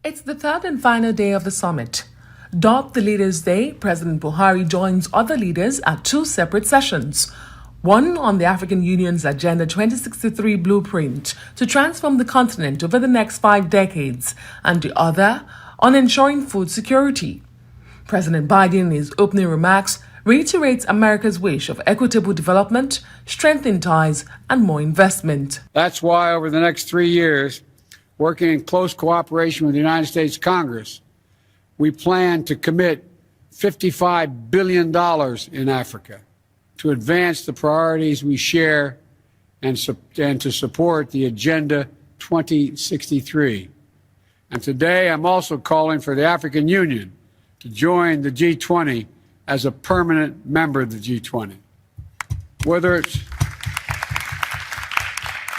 It's the third and final day of the summit. Dubbed the Leaders' Day, President Buhari joins other leaders at two separate sessions. One on the African Union's Agenda 2063 blueprint to transform the continent over the next 5 decades, and the other on ensuring food security. President Biden, in his opening remarks, reiterates America's wish of equitable development, strengthened ties, and more investment. That's why over the next 3 years, working in close cooperation with the United States Congress, we plan to commit $55 billion in Africa to advance the priorities we share and to support the Agenda 2063. And today I'm also calling for the African Union to join the G20 as a permanent member of the G20.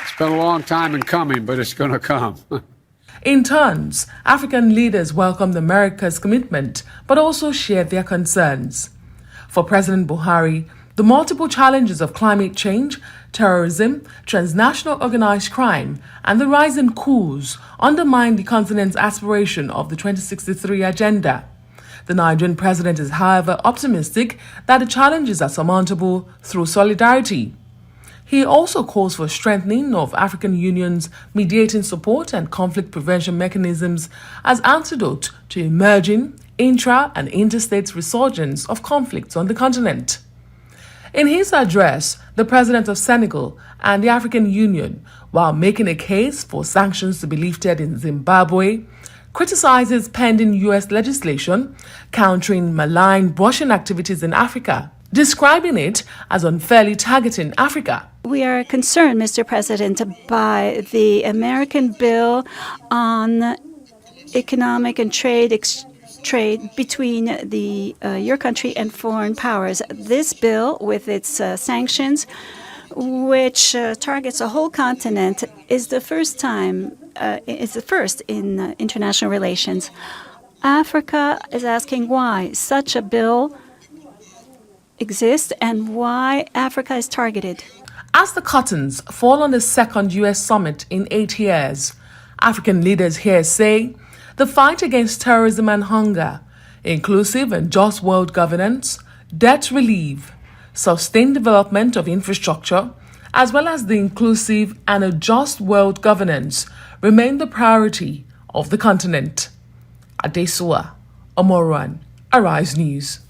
It's been a long time in coming, but it's going to come. In turns, African leaders welcomed America's commitment, but also shared their concerns. For President Buhari, the multiple challenges of climate change, terrorism, transnational organized crime, and the rise in coups undermine the continent's aspiration of the 2063 agenda. The Nigerian president is, however, optimistic that the challenges are surmountable through solidarity. He also calls for strengthening of African Union's mediating support and conflict prevention mechanisms as antidote to emerging intra- and interstate resurgence of conflicts on the continent. In his address, the president of Senegal and the African Union, while making a case for sanctions to be lifted in Zimbabwe, criticizes pending U.S. legislation countering malign brushing activities in Africa, describing it as unfairly targeting Africa. We are concerned, Mr. President, by the American bill on economic and trade between your country and foreign powers. This bill, with its sanctions, which targets a whole continent, is the first in international relations. Africa is asking why such a bill exists and why Africa is targeted. As the curtains fall on the second U.S. summit in 8 years, African leaders here say the fight against terrorism and hunger, inclusive and just world governance, debt relief, sustained development of infrastructure, as well as the inclusive and a just world governance remain the priority of the continent. Adesua Omoran, Arise News.